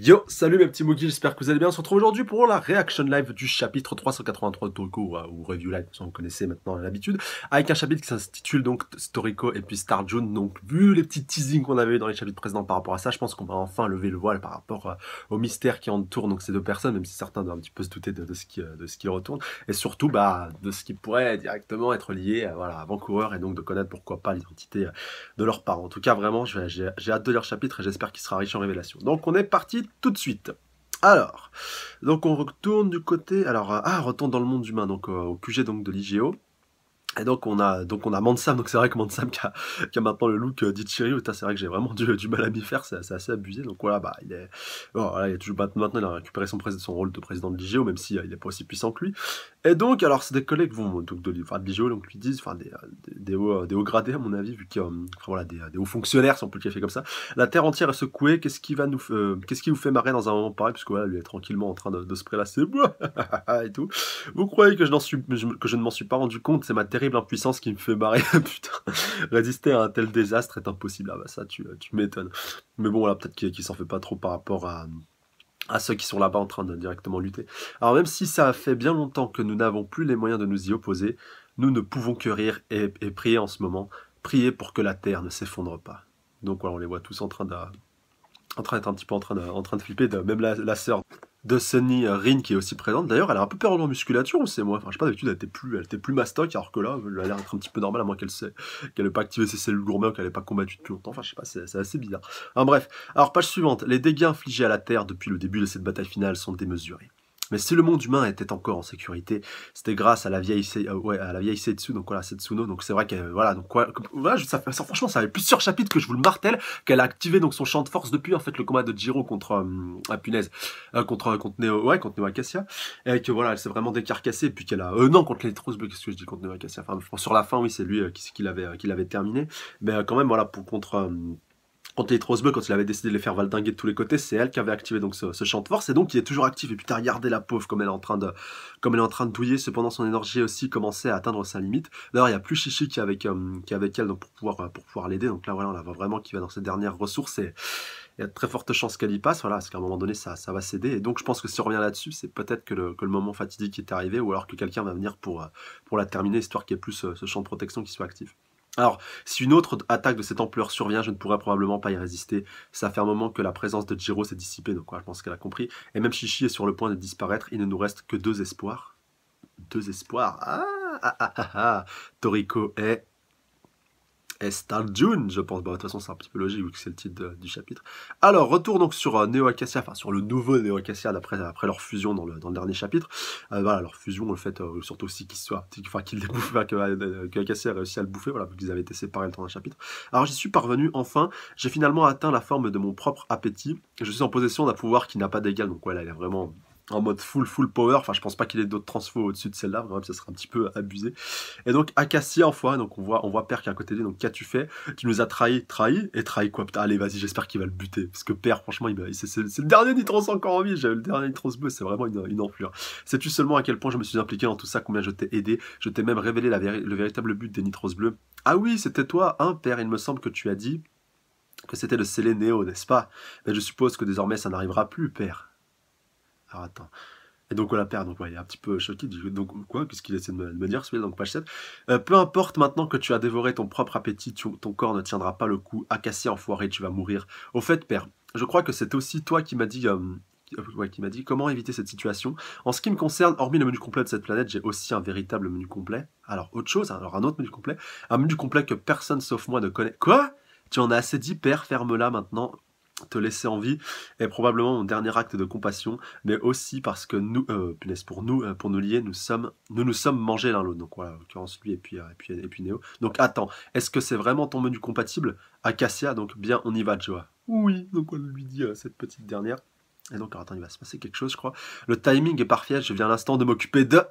Yo, salut mes petits Moogies, j'espère que vous allez bien. On se retrouve aujourd'hui pour la réaction live du chapitre 383 de Toriko, ou Review Live, vous connaissez maintenant l'habitude, avec un chapitre qui s'intitule donc Toriko et puis Star June. Donc, vu les petits teasings qu'on avait eu dans les chapitres précédents par rapport à ça, je pense qu'on va enfin lever le voile par rapport au mystère qui entoure donc ces deux personnes, même si certains doivent un petit peu se douter de ce qui retourne, et surtout de ce qui pourrait directement être lié à Vancouver, et donc de connaître pourquoi pas l'identité de leurs parents. En tout cas, vraiment, j'ai hâte de lire le chapitre et j'espère qu'il sera riche en révélations. Donc, on est parti tout de suite. Alors, donc on retourne du côté, retourne dans le monde humain, donc au QG donc de l'IGO. Et donc on a Mansam, donc c'est vrai que Mansam qui a maintenant le look d'Ichiri, c'est vrai que j'ai vraiment du mal à m'y faire, c'est assez abusé. Donc voilà, il est voilà, il a toujours maintenant il a récupéré son rôle de président de l'IGO, même si il est pas aussi puissant que lui. Et donc alors c'est des collègues vont donc de l'IGO, donc lui disent, des hauts gradés à mon avis, vu qu'il y a des hauts fonctionnaires, si on peut le qualifier comme ça. La terre entière est secouée, qu'est-ce qui vous fait marrer dans un moment pareil, puisque voilà, lui est tranquillement en train de se prélasser et tout. Vous croyez que je ne m'en suis pas rendu compte? C'est ma terrible impuissance qui me fait barrer. Putain, résister à un tel désastre est impossible. Ah bah ça, tu m'étonnes. Mais bon, voilà, peut-être qu'il s'en fait pas trop par rapport à ceux qui sont là-bas en train de directement lutter. Alors même si ça fait bien longtemps que nous n'avons plus les moyens de nous y opposer, nous ne pouvons que rire et prier en ce moment. Prier pour que la terre ne s'effondre pas. Donc voilà, on les voit tous en train d'être un petit peu en train de flipper, même la sœur de Sunny, Rin, qui est aussi présente. D'ailleurs, elle a un peu perdu en musculature, ou c'est moi? Enfin, je sais pas, d'habitude, elle était plus mastoc, alors que là, elle a l'air d'être un petit peu normale, à moins qu'elle n'ait pas activé ses cellules gourmet ou qu'elle n'ait pas combattu depuis longtemps. Enfin, je sais pas, c'est assez bizarre. Enfin, bref. Alors, page suivante. Les dégâts infligés à la Terre depuis le début de cette bataille finale sont démesurés. Mais si le monde humain était encore en sécurité, c'était grâce à la vieille Setsu, donc voilà, Setsuno. Donc c'est vrai que voilà, donc voilà, franchement, ça avait plusieurs chapitres que je vous le martèle, qu'elle a activé donc son champ de force depuis en fait le combat de Jiro contre contre Neo Acacia, et que voilà, elle s'est vraiment décarcassée, et puis qu'elle a non, contre les Trousses Bleues, qu'est-ce que je dis, contre Neo Acacia, enfin je pense sur la fin, oui, c'est lui qui l'avait terminé, mais quand même voilà, contre les Rosebud, quand il avait décidé de les faire valdinguer de tous les côtés, c'est elle qui avait activé donc ce champ de force, et donc il est toujours actif. Et puis t'as regardé la pauvre comme elle est en train de douiller. Cependant, son énergie aussi commençait à atteindre sa limite. D'ailleurs, il n'y a plus Chichi qui est avec elle donc pour pouvoir l'aider. Donc là, voilà, on la voit vraiment qui va dans ses dernières ressources, et il y a de très fortes chances qu'elle y passe. Voilà, parce qu'à un moment donné, ça va céder. Et donc, je pense que si on revient là-dessus, c'est peut-être que le moment fatidique est arrivé, ou alors que quelqu'un va venir pour la terminer, histoire qu'il y ait plus ce champ de protection qui soit actif. Alors, si une autre attaque de cette ampleur survient, je ne pourrais probablement pas y résister. Ça fait un moment que la présence de Jiro s'est dissipée, donc je pense qu'elle a compris. Et même Chichi est sur le point de disparaître, il ne nous reste que 2 espoirs. 2 espoirs. Toriko est Star June, je pense. Bon, de toute façon, c'est un petit peu logique vu que c'est le titre du chapitre. Alors, retour donc sur Neo Acacia, enfin sur le nouveau Neo Acacia après leur fusion dans le dernier chapitre. Voilà, leur fusion, le fait surtout aussi qu'ils les bouffent, que Acacia a réussi à le bouffer, voilà, vu qu'ils avaient été séparés le temps d'un chapitre. Alors, j'y suis parvenu, enfin. J'ai finalement atteint la forme de mon propre appétit. Je suis en possession d'un pouvoir qui n'a pas d'égal, donc voilà, il est vraiment en mode full power. Enfin, je pense pas qu'il ait d'autres transfos au-dessus de celle-là, vraiment, ça serait un petit peu abusé. Et donc, Acacia, enfin, donc on voit Père qui est à côté de lui, donc qu'as-tu fait? Tu nous as trahi, et trahi quoi? Putain, allez, vas-y, j'espère qu'il va le buter. Parce que Père, franchement, c'est le dernier Nitros encore en vie, j'avais le dernier Nitros bleu, c'est vraiment une enflure. Sais-tu seulement à quel point je me suis impliqué dans tout ça, combien je t'ai aidé? Je t'ai même révélé le véritable but des Nitros bleus. Ah oui, c'était toi, hein, Père, il me semble que tu as dit que c'était le scellé Néo, n'est-ce pas? Mais je suppose que désormais ça n'arrivera plus, Père. Alors attends. Et donc voilà, Père, donc il est un petit peu choqué, donc quoi, qu'est-ce qu'il essaie de me dire, celui-là, donc page 7. Peu importe, maintenant que tu as dévoré ton propre appétit, ton corps ne tiendra pas le coup. Acacia, enfoiré, tu vas mourir. Au fait, Père, je crois que c'était aussi toi qui m'as dit... qui m'a dit comment éviter cette situation. En ce qui me concerne, hormis le menu complet de cette planète, j'ai aussi un véritable menu complet. Alors, autre chose, alors un autre menu complet. Un menu complet que personne sauf moi ne connaît. Quoi? Tu en as assez dit, Père, ferme-la maintenant. Te laisser en vie est probablement mon dernier acte de compassion, mais aussi parce que nous, pour nous lier, nous nous sommes mangés l'un l'autre. Donc voilà, en l'occurrence lui et puis Néo. Donc attends, est-ce que c'est vraiment ton menu compatible? Acacia, donc bien, on y va, Joa. Oui, donc on lui dit cette petite dernière. Et donc, alors, attends, il va se passer quelque chose, je crois. Le timing est parfait, je viens à l'instant de m'occuper de...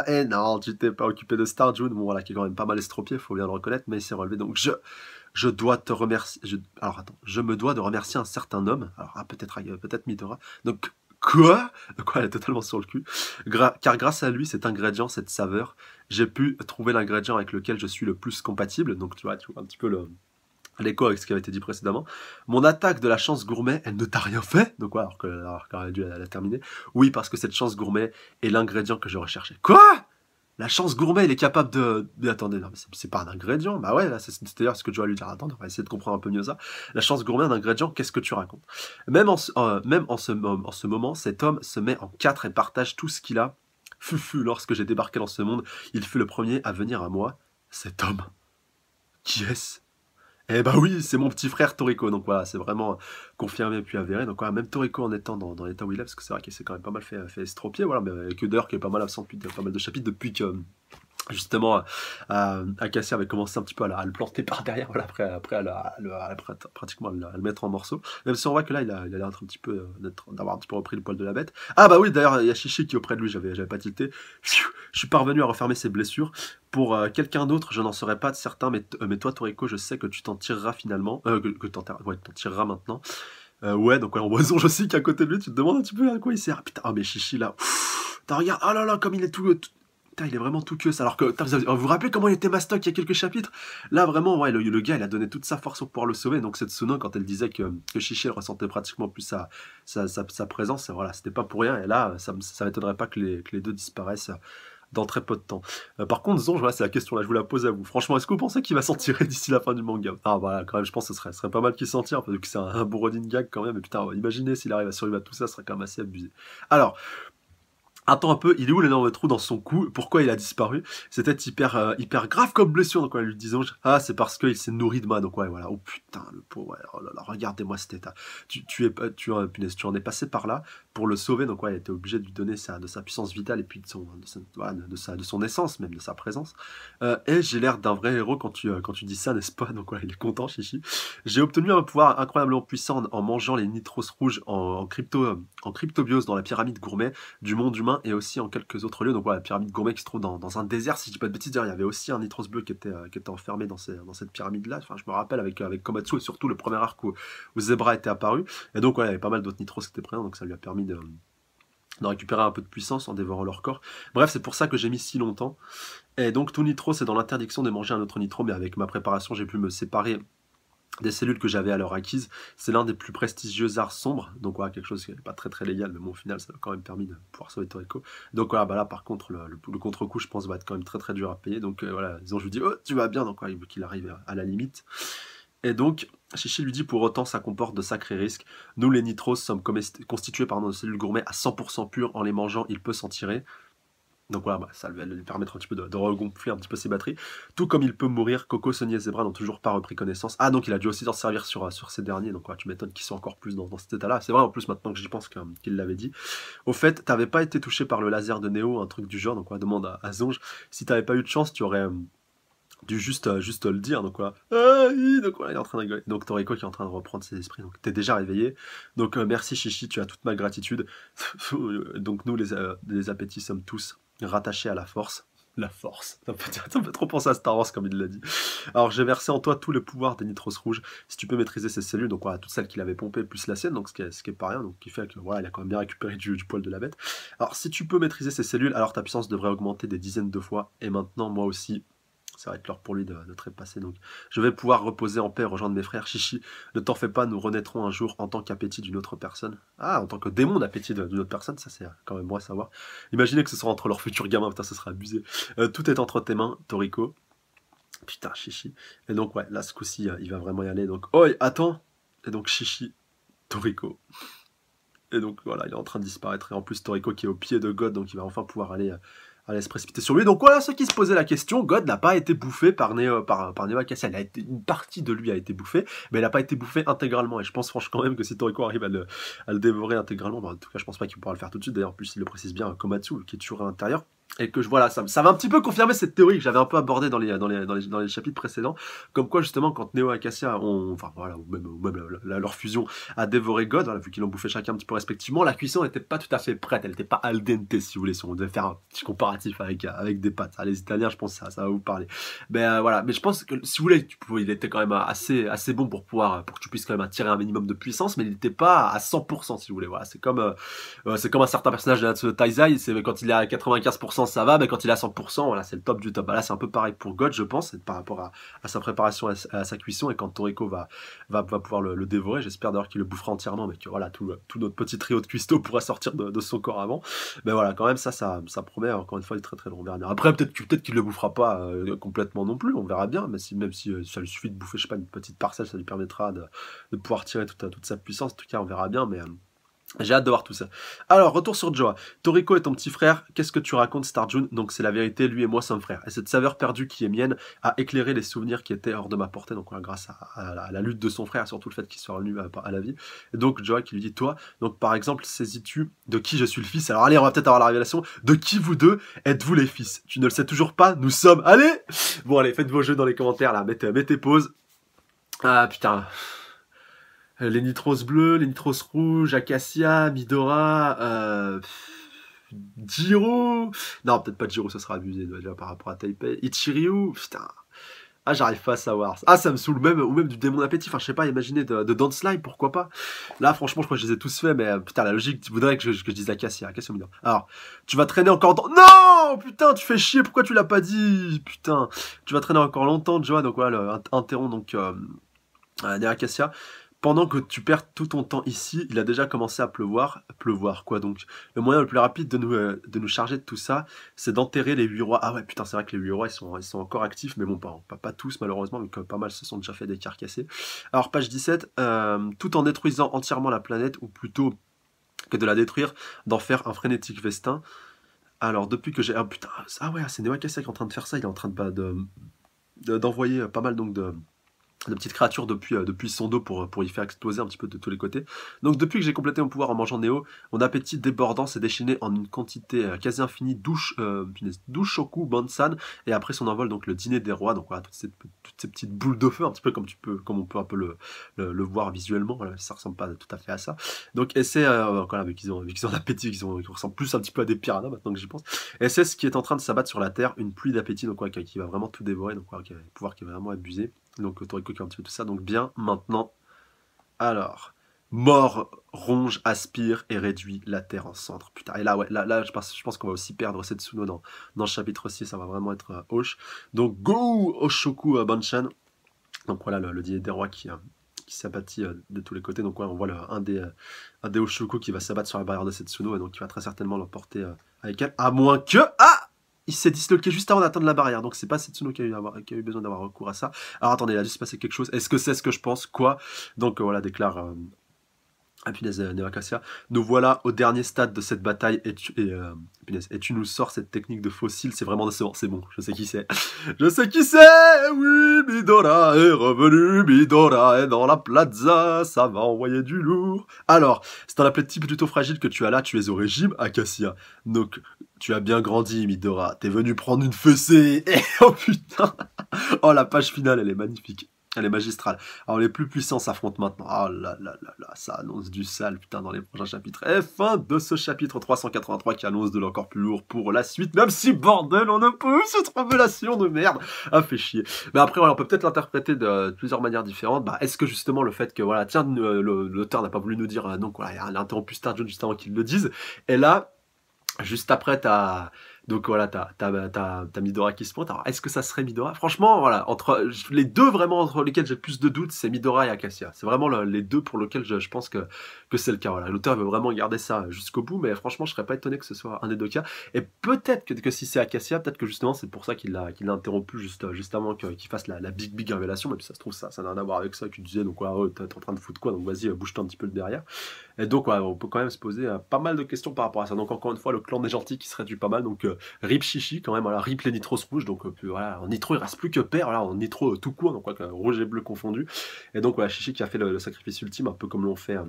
Et non, tu t'es pas occupé de Star June, bon voilà, qui est quand même pas mal estropié, faut bien le reconnaître, mais il s'est relevé, donc je dois te remercier... Alors attends, je me dois de remercier un certain homme, alors peut-être Midora, donc... Quoi? Elle est totalement sur le cul. Car grâce à lui, cet ingrédient, cette saveur, j'ai pu trouver l'ingrédient avec lequel je suis le plus compatible, donc tu vois un petit peu l'écho avec ce qui avait été dit précédemment. Mon attaque de la chance gourmet, elle ne t'a rien fait? Donc, ouais, alors qu'elle aurait dû la terminer. Oui, parce que cette chance gourmet est l'ingrédient que je recherchais. Quoi? La chance gourmet, il est capable de... Mais attendez, non, mais c'est pas un ingrédient. Bah ouais, là, c'est d'ailleurs ce que je dois lui dire. Attends, on va essayer de comprendre un peu mieux ça. La chance gourmet, un ingrédient, qu'est-ce que tu racontes? Même en ce moment, cet homme se met en quatre et partage tout ce qu'il a. Lorsque j'ai débarqué dans ce monde, il fut le premier à venir à moi. Cet homme, qui est-ce? Eh bah oui, c'est mon petit frère Toriko, donc voilà, c'est vraiment confirmé puis avéré. Donc voilà, même Toriko en étant dans l'état où il est, parce que c'est vrai qu'il s'est quand même pas mal fait estropier, voilà, mais que d'ailleurs qui est pas mal absent depuis pas mal de chapitres, depuis que justement Acacia avait commencé un petit peu à le planter par derrière, voilà, après pratiquement à le mettre en morceaux. Même si on voit que là, il a l'air d'être un petit peu, d'avoir un petit peu repris le poil de la bête. Ah bah oui, d'ailleurs, il y a Chichi qui est auprès de lui, j'avais pas tilté. Je suis parvenu à refermer ses blessures. Pour quelqu'un d'autre, je n'en serais pas certain, mais toi, Toriko, je sais que tu t'en tireras finalement, que t'en tireras maintenant. Ouais, donc ouais, en voisin, je sais qu'à côté de lui, tu te demandes un petit peu à quoi il sert. Ah, putain, oh mais Chichi là, t'as regarde, oh là là, comme il est putain, il est vraiment tout queue. Alors que, vous vous rappelez comment il était mastoc il y a quelques chapitres? Là, vraiment, ouais, le gars, il a donné toute sa force pour pouvoir le sauver. Donc, cette Tsuno, quand elle disait que Chichi, elle ressentait pratiquement plus sa présence, voilà, c'était pas pour rien. Et là, ça m'étonnerait pas que les deux disparaissent dans très peu de temps. Par contre, Zonge, voilà, c'est la question, là, je vous la pose à vous. Franchement, est-ce que vous pensez qu'il va s'en tirer d'ici la fin du manga? Ah, voilà, quand même, je pense que ce serait pas mal qu'il s'en tire, parce que c'est un beau running gag quand même. Et putain, imaginez s'il arrive à survivre à tout ça, ce serait quand même assez abusé. Alors, attends un peu, il est où l'énorme trou dans son cou? Pourquoi il a disparu? C'était hyper grave comme blessure. Donc, ouais, lui disons, ah, c'est parce qu'il s'est nourri de moi. Donc, ouais, voilà. Oh putain, le pauvre, ouais, oh là là, regardez-moi cet état. Punaise, tu en es passé par là pour le sauver. Donc, ouais, il était obligé de lui donner de sa puissance vitale et puis de son essence, même de sa présence. Et j'ai l'air d'un vrai héros quand tu dis ça, n'est-ce pas? Donc, ouais, il est content, Chichi. J'ai obtenu un pouvoir incroyablement puissant en mangeant les nitros rouges en cryptobiose dans la pyramide gourmet du monde humain et aussi en quelques autres lieux. Donc voilà, la pyramide gourmet qui se trouve dans un désert, si je dis pas de bêtises. D'ailleurs, il y avait aussi un nitros bleu qui était enfermé dans cette pyramide-là. Enfin, je me rappelle avec Komatsu et surtout le premier arc où Zebra était apparu. Et donc voilà, il y avait pas mal d'autres nitros qui étaient présents, donc ça lui a permis de récupérer un peu de puissance en dévorant leur corps. Bref, c'est pour ça que j'ai mis si longtemps. Et donc tout nitro, c'est dans l'interdiction de manger un autre nitro, mais avec ma préparation, j'ai pu me séparer des cellules que j'avais alors acquises. C'est l'un des plus prestigieux arts sombres, donc voilà, quelque chose qui n'est pas très très légal, mais bon, au final, ça m'a quand même permis de pouvoir sauver Toriko. Donc voilà, bah là, par contre, le contre-coup, je pense, va être quand même très très dur à payer. Donc voilà, disons, je lui dis, oh, tu vas bien, donc voilà, il veut qu'il arrive à la limite. Et donc, Chichi lui dit, pour autant, ça comporte de sacrés risques. Nous, les nitros, sommes constitués par nos cellules gourmet à 100% pures. En les mangeant, il peut s'en tirer. Donc voilà, bah, ça va lui permettre un petit peu de regonfler un petit peu ses batteries. Tout comme il peut mourir, Coco, Sonny et Zebra n'ont toujours pas repris connaissance. Ah, donc il a dû aussi s'en servir sur ces derniers. Donc voilà, tu m'étonnes qu'ils soient encore plus dans cet état-là. C'est vrai, en plus, maintenant que j'y pense qu'il l'avait dit. Au fait, t'avais pas été touché par le laser de Neo, un truc du genre. Donc voilà, demande à Zonge. Si t'avais pas eu de chance, tu aurais dû juste le dire. Donc voilà. Donc voilà, il est en train de rigoler. Donc Toriko qui est en train de reprendre ses esprits. Donc t'es déjà réveillé. Donc merci Chichi, tu as toute ma gratitude. Donc nous, les appétits, sommes tous rattaché à la force. La force. Ça me fait trop penser à Star Wars comme il l'a dit. Alors j'ai versé en toi tout le pouvoir des nitros rouges. Si tu peux maîtriser ces cellules, donc voilà, toutes celles qu'il avait pompées plus la sienne, donc ce qui est pas rien, donc qui fait que voilà, il a quand même bien récupéré du poil de la bête. Alors si tu peux maîtriser ces cellules, alors ta puissance devrait augmenter des dizaines de fois. Et maintenant, moi aussi, ça va être l'heure pour lui de trépasser. Donc, je vais pouvoir reposer en paix et rejoindre mes frères. Chichi, ne t'en fais pas, nous renaîtrons un jour en tant qu'appétit d'une autre personne. Ah, en tant que démon d'appétit d'une autre personne, ça c'est quand même bon à savoir. Imaginez que ce soit entre leurs futurs gamins, putain, ce sera abusé. Tout est entre tes mains, Toriko. Putain, Chichi. Et donc, ouais, là, ce coup-ci, il va vraiment y aller. Donc, oh, attends. Et donc, Chichi, Toriko. Et donc, voilà, il est en train de disparaître. Et en plus, Toriko qui est au pied de God, donc il va enfin pouvoir aller se précipiter sur lui. Donc voilà, ceux qui se posaient la question, God n'a pas été bouffé par Neo Acacia. Une partie de lui a été bouffée, mais elle n'a pas été bouffée intégralement. Et je pense franchement quand même que si Toriko arrive à le dévorer intégralement, bah, en tout cas je pense pas qu'il pourra le faire tout de suite. D'ailleurs, en plus il le précise bien, Komatsu qui est toujours à l'intérieur. Et que voilà, ça va un petit peu confirmer cette théorie que j'avais un peu abordée dans les chapitres précédents, comme quoi justement quand Neo et Acacia ou même leur fusion a dévoré God, voilà, vu qu'ils l'ont bouffé chacun un petit peu respectivement, la cuisson n'était pas tout à fait prête, elle n'était pas al dente si vous voulez, si on devait faire un petit comparatif avec des pâtes. Les Italiens, je pense que ça va vous parler. Mais voilà, mais je pense que si vous voulez, il était quand même assez bon pour que tu puisses quand même attirer un minimum de puissance, mais il n'était pas à 100% si vous voulez. Voilà, c'est comme un certain personnage de Natsuno Taizai, c'est quand il est à 95% 50% ça va, mais quand il est à 100%, voilà, c'est le top du top. Bah là, c'est un peu pareil pour God, je pense, par rapport à sa préparation, à sa cuisson, et quand Toriko va pouvoir le dévorer, j'espère d'ailleurs qu'il le bouffera entièrement, mais que voilà, tout notre petit trio de cuistots pourra sortir de son corps avant. Mais voilà, quand même, ça promet, encore une fois, du très très long. On verra bien. Après, peut-être qu'il le bouffera pas complètement non plus, on verra bien, mais même si ça lui suffit de bouffer, je sais pas, une petite parcelle, ça lui permettra de pouvoir tirer toute sa puissance. En tout cas, on verra bien, mais j'ai hâte de voir tout ça. Alors, retour sur Joa. Toriko est ton petit frère. Qu'est-ce que tu racontes, Starjun? Donc, c'est la vérité. Lui et moi sommes frères. Et cette saveur perdue qui est mienne a éclairé les souvenirs qui étaient hors de ma portée. Donc, voilà, grâce à la lutte de son frère, surtout le fait qu'il soit revenu à la vie. Et donc, Joa qui lui dit, toi, donc, par exemple, saisis-tu de qui je suis le fils? Alors, allez, on va peut-être avoir la révélation. De qui vous deux êtes-vous les fils? Tu ne le sais toujours pas? Nous sommes. Allez! Bon, allez, faites vos jeux dans les commentaires, là. Mettez pause. Ah, putain. Les nitros bleus, les nitros rouges, Acacia, Midora, Jiro. Non, peut-être pas Jiro, ça sera abusé déjà par rapport à Taipei. Ichiryu, putain. Ah, j'arrive pas à savoir. Ah, ça me saoule même, ou même du démon appétit. Enfin, je sais pas, imaginez de Dance Slime, pourquoi pas. Là, franchement, je crois que je les ai tous faits, mais putain, la logique, tu voudrais que je dise Acacia, Acacia Midora. Alors, tu vas traîner encore dans... Non! Putain, tu fais chier, pourquoi tu l'as pas dit? Putain, tu vas traîner encore longtemps, Joa, donc voilà, interrompt donc Acacia. Pendant que tu perds tout ton temps ici, il a déjà commencé à pleuvoir. Pleuvoir, quoi donc? Le moyen le plus rapide de nous charger de tout ça, c'est d'enterrer les 8 rois. Ah ouais, putain, c'est vrai que les 8 rois, ils sont encore actifs, mais bon, pas tous, malheureusement, mais pas mal se sont déjà fait des carcassés. Alors, page 17, tout en détruisant entièrement la planète, ou plutôt que de la détruire, d'en faire un frénétique festin. Alors, depuis que j'ai... Ah putain, ah ouais, c'est Newakasa qui est en train de faire ça, il est en train d'envoyer pas mal donc de petites créatures depuis son dos pour y faire exploser un petit peu de tous les côtés. Donc depuis que j'ai complété mon pouvoir en mangeant Néo, mon appétit débordant s'est déchaîné en une quantité quasi infinie d'Ushoku Bansan, et après son envol, donc le dîner des rois, donc voilà, toutes ces petites boules de feu, un petit peu comme on peut un peu le voir visuellement, voilà, ça ressemble pas tout à fait à ça. Donc et c'est, voilà, vu qu'ils ont l'appétit, ils ressemblent plus un petit peu à des piranhas maintenant que j'y pense, et c'est ce qui est en train de s'abattre sur la terre, une pluie d'appétit, donc voilà, qui va vraiment tout dévorer, donc voilà, qui a un pouvoir qui est vraiment abusé. Donc Toriko qui a un petit peu tout ça, donc bien maintenant. Alors, mort, ronge, aspire et réduit la terre en cendres. Putain, et là, ouais, là je pense qu'on va aussi perdre Setsuno dans le chapitre 6, ça va vraiment être Hosh. Donc, go Oshoku Banshan. Donc voilà, le dîner des rois qui s'abattit de tous les côtés. Donc ouais, on voit un des Oshoku qui va s'abattre sur la barrière de Setsuno, et donc qui va très certainement l'emporter avec elle, à moins que... Ah, il s'est disloqué juste avant d'atteindre la barrière, donc c'est pas Setsuno qui a eu besoin d'avoir recours à ça. Alors attendez, il a dû se passer quelque chose. Est-ce que c'est ce que je pense? Quoi? Donc voilà, déclare punaise, Newakasa. Nous voilà au dernier stade de cette bataille, et tu nous sors cette technique de fossile, c'est vraiment décevant. C'est bon, je sais qui c'est. Je sais qui c'est. Oui, Midora est revenu, Midora est dans la plaza, ça va envoyer du lourd. Alors, c'est un appétit plutôt fragile que tu as là, tu es au régime, Acacia. Donc, tu as bien grandi, Midora, t'es venu prendre une fessée. Et oh putain. Oh, la page finale, elle est magnifique. Elle est magistrale. Alors les plus puissants s'affrontent maintenant. Oh là là là là, ça annonce du sale, putain, dans les prochains chapitres. Et fin de ce chapitre 383 qui annonce de l'encore plus lourd pour la suite. Même si, bordel, on n'a pas eu cette révélation de merde. Ah, fait chier. Mais après, voilà, on peut peut-être l'interpréter de plusieurs manières différentes. Bah, est-ce que justement le fait que, voilà, tiens, l'auteur n'a pas voulu nous dire, donc voilà, il a interrompu Starjun juste avant qu'il le dise. Et là, juste après, donc voilà, t'as Midora qui se pointe. Alors, est-ce que ça serait Midora? Franchement, voilà, entre les deux vraiment entre lesquels j'ai le plus de doutes, c'est Midora et Acacia. C'est vraiment les deux pour lesquels je pense que c'est le cas. Voilà, l'auteur veut vraiment garder ça jusqu'au bout, mais franchement, je serais pas étonné que ce soit un des deux cas. Et peut-être que si c'est Acacia, peut-être que justement c'est pour ça qu'il l'a interrompu juste avant qu'il fasse la big révélation. Mais puis ça se trouve ça n'a rien à voir avec ça. Tu disais donc voilà, t'es en train de foutre quoi? Donc vas-y, bouge-toi un petit peu le derrière. Et donc voilà, on peut quand même se poser pas mal de questions par rapport à ça. Donc encore une fois, le clan des gentils qui se réduit pas mal. Donc rip Chichi quand même, voilà, rip les nitros rouges. Donc voilà, en nitro il reste plus que père, voilà, en nitro tout court, donc rouge et bleu confondus. Et donc voilà, Chichi qui a fait le sacrifice ultime, un peu comme l'ont fait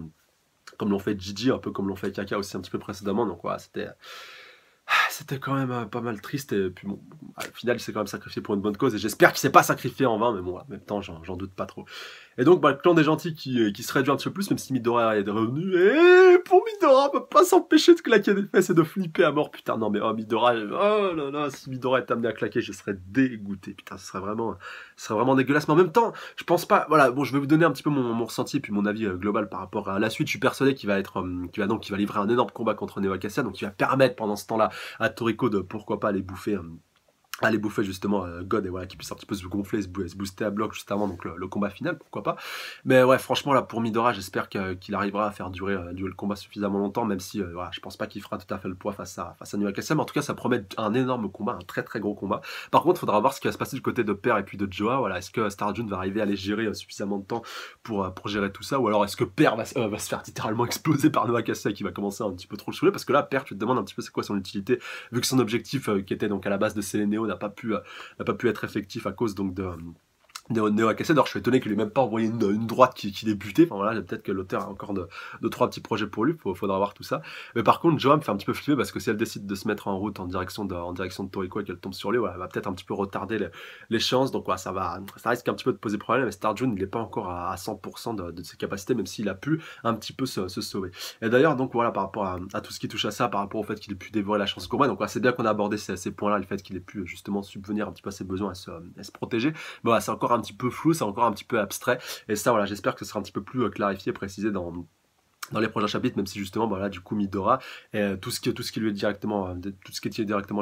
Gigi, un peu comme l'ont fait Kaka aussi un petit peu précédemment. Donc voilà, c'était quand même pas mal triste, et puis bon, au final il s'est quand même sacrifié pour une bonne cause, et j'espère qu'il s'est pas sacrifié en vain, mais bon, en même temps j'en doute pas trop. Et donc le clan des gentils qui se réduit un petit peu plus, même si Midora est revenu, et pour Midora, on peut pas s'empêcher de claquer des fesses et de flipper à mort, putain, non mais oh Midora, oh là là, si Midora est amené à claquer, je serais dégoûté, putain, ce serait vraiment dégueulasse, mais en même temps, je pense pas, voilà, bon, je vais vous donner un petit peu mon ressenti, et puis mon avis global par rapport à la suite. Je suis persuadé qu'il va livrer un énorme combat contre Neo Acacia, donc il va permettre pendant ce temps-là à Toriko de pourquoi pas aller bouffer justement God et voilà qui puisse un petit peu se gonfler, se booster à bloc juste avant donc le combat final, pourquoi pas. Mais ouais, franchement là pour Midora, j'espère qu'il arrivera à faire durer le combat suffisamment longtemps, même si voilà, je pense pas qu'il fera tout à fait le poids face à Nua Cassia, mais en tout cas ça promet un énorme combat, un très très gros combat. Par contre, il faudra voir ce qui va se passer du côté de Père et puis de Joa. Voilà, est-ce que Star June va arriver à les gérer suffisamment de temps pour gérer tout ça, ou alors est-ce que Père va se faire littéralement exploser par Nua Cassia qui va commencer un petit peu trop le saouler, parce que là Père, tu te demandes un petit peu c'est quoi son utilité, vu que son objectif qui était donc à la base de Sélénéo n'a pas pu être effectif à cause donc de Neo Cassia. Alors je suis étonné qu'il ait même pas envoyé une droite qui l'ait buté. Enfin voilà, peut-être que l'auteur a encore de trois petits projets pour lui, faudra voir tout ça. Mais par contre, Joa me fait un petit peu flipper parce que si elle décide de se mettre en route en direction de Toriko et qu'elle tombe sur lui, ouais, elle va peut-être un petit peu retarder les chances. Donc ouais, ça risque un petit peu de poser problème. Mais Star June, il n'est pas encore à 100% de ses capacités, même s'il a pu un petit peu se sauver. Et d'ailleurs, donc voilà, par rapport à tout ce qui touche à ça, par rapport au fait qu'il ait pu dévorer la chance gourmet, donc ouais, c'est bien qu'on a abordé ces points-là, le fait qu'il ait pu justement subvenir un petit peu à ses besoins et se protéger. Mais voilà, c'est encore un petit peu flou, c'est encore un petit peu abstrait, et ça voilà, j'espère que ce sera un petit peu plus clarifié, précisé dans les prochains chapitres, même si justement voilà, du coup Midora et tout ce qui lui est directement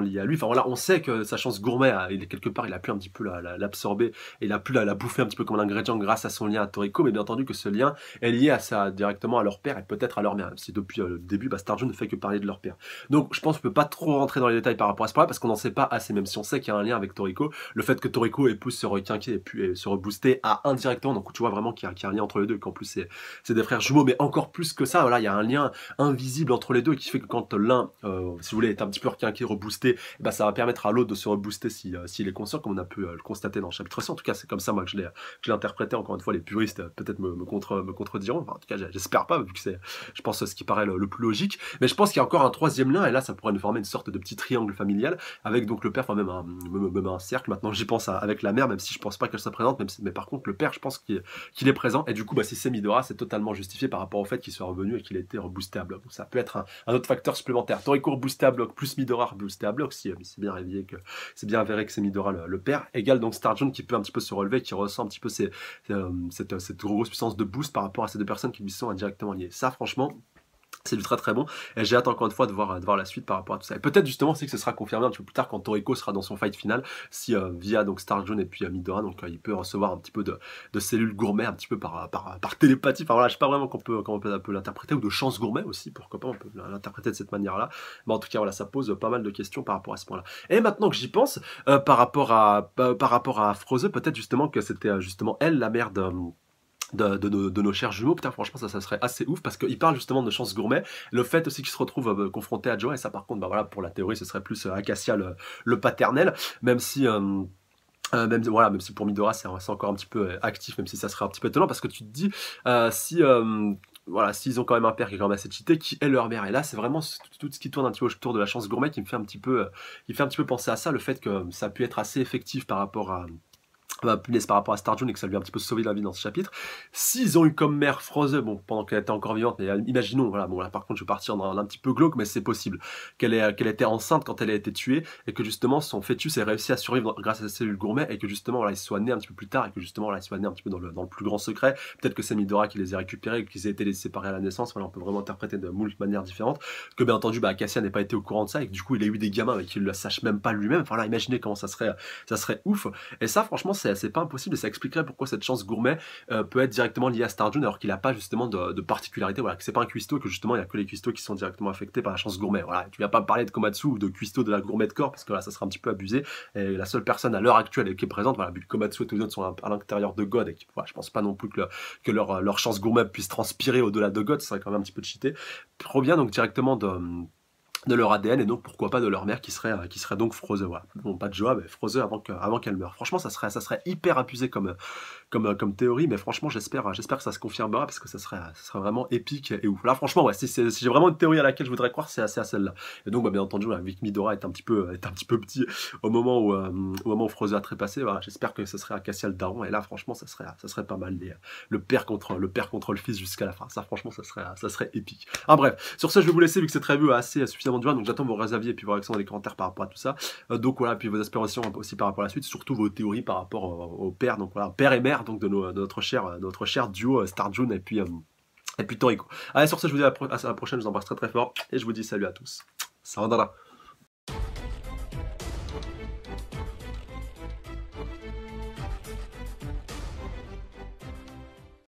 lié à lui, enfin voilà, on sait que sa chance gourmet, il est quelque part, il a pu un petit peu l'absorber et il a pu la bouffer un petit peu comme un ingrédient grâce à son lien à Toriko, mais bien entendu que ce lien est lié directement à leur père et peut-être à leur mère, même si depuis le début Star June ne fait que parler de leur père. Donc je pense qu'on peut pas trop rentrer dans les détails par rapport à ce point-là parce qu'on n'en sait pas assez, même si on sait qu'il y a un lien avec Toriko, le fait que Toriko ait pu se requinquer et puis se rebooster à indirectement, donc tu vois vraiment qu'il y a un lien entre les deux, qu'en plus c'est des frères jumeaux, mais encore plus que ça, voilà, il y a un lien invisible entre les deux qui fait que quand l'un, si vous voulez, est un petit peu requinqué, reboosté, bah, ça va permettre à l'autre de se rebooster s'il est conscient, comme on a pu le constater dans le chapitre 100. En tout cas, c'est comme ça moi que je l'ai interprété. Encore une fois, les puristes peut-être me contrediront. Enfin, en tout cas, j'espère pas, vu que c'est, je pense, ce qui paraît le plus logique. Mais je pense qu'il y a encore un troisième lien, et là, ça pourrait nous former une sorte de petit triangle familial avec donc le père, enfin même un cercle. Maintenant, j'y pense avec la mère, même si je pense pas qu'elle soit présente, mais par contre, le père, je pense qu'il est présent. Et du coup, bah, si c'est Midora, c'est totalement justifié par rapport au fait qu'il soit revenu et qu'il ait été reboosté à bloc. Donc ça peut être un autre facteur supplémentaire. Toriko reboosté à bloc plus Midora reboosté à bloc, si c'est bien avéré que c'est Midora le père, égale donc Star June qui peut un petit peu se relever, qui ressent un petit peu cette grosse puissance de boost par rapport à ces deux personnes qui lui sont indirectement liées. Ça, franchement, c'est du très très bon, et j'ai hâte encore une fois de voir la suite par rapport à tout ça. Et peut-être justement c'est que ce sera confirmé un petit peu plus tard quand Toriko sera dans son fight final, si via donc Star June et puis Midora, donc il peut recevoir un petit peu de cellules gourmet un petit peu par télépathie. Enfin voilà, je sais pas vraiment comment on peut l'interpréter, ou de chance gourmet aussi, pourquoi pas, on peut l'interpréter de cette manière-là. Mais en tout cas voilà, ça pose pas mal de questions par rapport à ce point-là. Et maintenant que j'y pense, par rapport à Froze, peut-être justement que c'était justement elle la mère de nos chers jumeaux. Putain, franchement ça serait assez ouf, parce qu'il parle justement de chance gourmet, le fait aussi qu'il se retrouve confronté à Joa, et ça par contre, bah voilà, pour la théorie ce serait plus Acacia le paternel, même si même si pour Midora c'est encore un petit peu actif, même si ça serait un petit peu étonnant, parce que tu te dis si voilà, s'ils ont quand même un père qui est quand même assez cheaté, qui est leur mère, et là c'est vraiment tout ce qui tourne un petit peu autour de la chance gourmet qui me fait un petit peu penser à ça, le fait que ça a pu être assez effectif par rapport à punaise, par rapport à Star June, et que ça lui a un petit peu sauvé la vie dans ce chapitre. S'ils ont eu comme mère Froze, bon, pendant qu'elle était encore vivante, mais imaginons, voilà, bon là par contre je vais partir dans un petit peu glauque, mais c'est possible, qu'elle était enceinte quand elle a été tuée, et que justement son fœtus ait réussi à survivre grâce à sa cellule gourmet, et que justement voilà, il soit né un petit peu plus tard, et que justement voilà, il soit né un petit peu dans le plus grand secret. Peut-être que c'est Midora qui les a récupérés, qu'ils aient été séparés à la naissance. Voilà, on peut vraiment interpréter de moult manières différentes, que bien entendu Cassia n'ait pas été au courant de ça, et que du coup il a eu des gamins mais qu'il ne le sache même pas lui-même. Enfin là, imaginez comment ça serait ouf. Et ça franchement c'est pas impossible, et ça expliquerait pourquoi cette chance gourmet peut être directement liée à Star June, alors qu'il n'a pas justement de particularité, voilà, que c'est pas un cuistot, que justement il n'y a que les cuistots qui sont directement affectés par la chance gourmet. Voilà, tu viens pas me parler de Komatsu ou de cuistot de la gourmet de corps, parce que là ça serait un petit peu abusé, et la seule personne à l'heure actuelle qui est présente, voilà, vu que Komatsu et tous les autres sont à l'intérieur de God, et voilà, je pense pas non plus que leur chance gourmet puisse transpirer au-delà de God, ça serait quand même un petit peu cheaté. Provient donc directement de leur ADN, et donc pourquoi pas de leur mère qui serait donc Froze, voilà. Bon, pas de Joa, mais Froze avant qu'elle meure. Franchement ça serait hyper abusé comme théorie, mais franchement j'espère que ça se confirmera, parce que ça serait vraiment épique et ouf. Là franchement ouais, si j'ai vraiment une théorie à laquelle je voudrais croire, c'est à celle-là. Et donc bien entendu, voilà, vu que Midora est un petit peu petit au moment où Froze a trépassé, voilà, j'espère que ce serait Acacia le daron, et là franchement ça serait pas mal, le père contre le fils jusqu'à la fin. Ça franchement ça serait épique. Ah bref, sur ce je vais vous laisser, vu que cette review a assez suffisamment de joie, donc j'attends vos avis et puis vos réactions dans les commentaires par rapport à tout ça. Donc voilà, puis vos aspirations aussi par rapport à la suite, surtout vos théories par rapport au père, donc voilà, père et mère donc de notre cher duo Star June et puis Toriko. Allez, sur ce je vous dis à la prochaine, je vous embrasse très très fort, et je vous dis salut à tous. Sayonara.